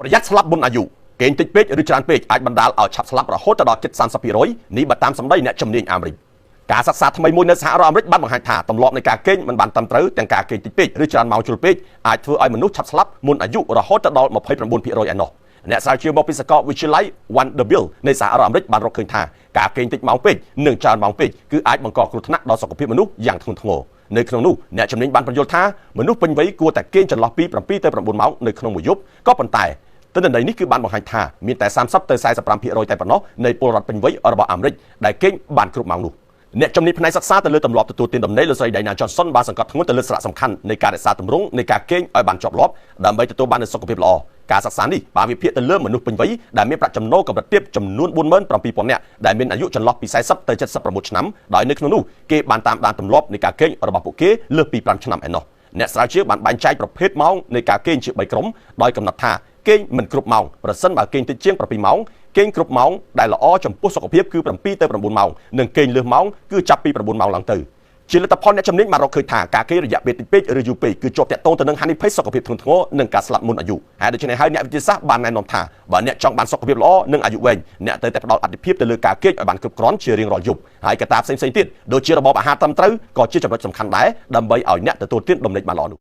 ប្រយ័ត្នស្លាប់មុនអាយុគេងតិចពេកឬច្រើនពេកអាចបណ្ដាលឲ្យឆាប់ស្លាប់រហូតដល់ជិត 30% នេះបើតាមសម្ដីអ្នកជំនាញអាមេរិកការសិក្សាថ្មីមួយនៅសហរដ្ឋអាមេរិកបានបង្ហាញថាទម្លាប់នៃការគេងមិនបានត្រឹមត្រូវទាំងការគេងតិចពេកឬច្រើនម៉ោងជ្រុលពេកអាចធ្វើឲ្យមនុស្សឆាប់ស្លាប់មុនអាយុរហូតដល់ 29% ឯណោះអ្នកស្រាវជ្រាវមកពីសាកលវិទ្យាល័យ Vanderbilt នៃសហរដ្ឋអាមេរិកបានរកឃើញថាការគេងតិចម៉ោងពេកនិងច្រើនម៉ោងពេកគឺអាចបង្កគ្រោះថ្នាក់ដល់សុខភាពមនុស្សយ៉ាងធ្ងន់ធ្ងរនៅក្នុងនោះអ្នកជំនាញបានបញ្យល់ថាមនុស្សពេញវ័យគួរតែគេងចន្លោះពី7ទៅ9ម៉ោងនៅក្នុងមួយយប់ក៏ប៉ុន្តែទិន្នន័យនេះគឺបានបង្ហាញថាមានតែ30ទៅ45%តែប៉ុណ្ណោះនៃពលរដ្ឋពេញវ័យរបស់អាមេរិកដែលគេងបានគ្រប់ម៉ោងនោះអ្នកជំនាញផ្នែកសិក្សាទៅលើទម្លាប់ទទួលទានដំណេកលោកស្រី Diana Johnson បានសង្កត់ធ្ងន់ទៅលើសារៈសំខាន់នៃការរក្សាទម្រង់នៃការគេងឲ្យបានជាប់លាប់ដើម្បីទទួលបាននូវសុខភាពល្អការសិក្សានេះបានវិភាគទៅលើមនុស្សពេញវ័យដែលមានប្រាក់ចំណូលកម្រិតទាបចំនួន 47,000 នាក់ដែលមានអាយុចន្លោះពី40ទៅ76ឆ្នាំដោយនៅក្នុងនោះគេបានតាមដានទម្លាប់នៃការគេងរបស់ពួកគេលើសពី5ឆ្នាំឯណោះអ្នកស្រាវជ្រាវបានបែងចែកប្រភេទម៉ោងនៃការគេងជា3ក្រុមដោយកំណត់ថាគេងមិនគ្រប់ម៉ោងប្រសិនបើគេងតិចជាង7ម៉ោងគេងគ្រប់ម៉ោងដែលល្អចំពោះសុខភាពគឺ7ទៅ9ម៉ោងនិងគេងលើសម៉ោងគឺចាប់ពី9ម៉ោងឡើងទៅជាលទ្ធផលអ្នកជំនាញបានរកឃើញថាការគេងរយៈពេលតិចពេកឬយូរពេកគឺជាប់ទាក់ទងទៅនឹងហានិភ័យសុខភាពធ្ងន់ធ្ងរនិងការស្លាប់មុនអាយុហើយដូច្នេះហើយអ្នកវិទ្យាសាស្ត្របានណែនាំថាបើអ្នកចង់បានសុខភាពល្អនិងអាយុវែងអ្នកត្រូវតែផ្ដល់អាទិភាពទៅលើការគេងឲ្យបានគ្រប់គ្រាន់ជារៀងរាល់យប់ហើយកត្តាផ្សេងៗទៀតដូចជារបបអាហារត្រឹមត្រូវក៏ជាចំណុចសំខាន់ដែរដើម្បីឲ្យអ្នកទទួលទានដំណេកបានល្អនោះ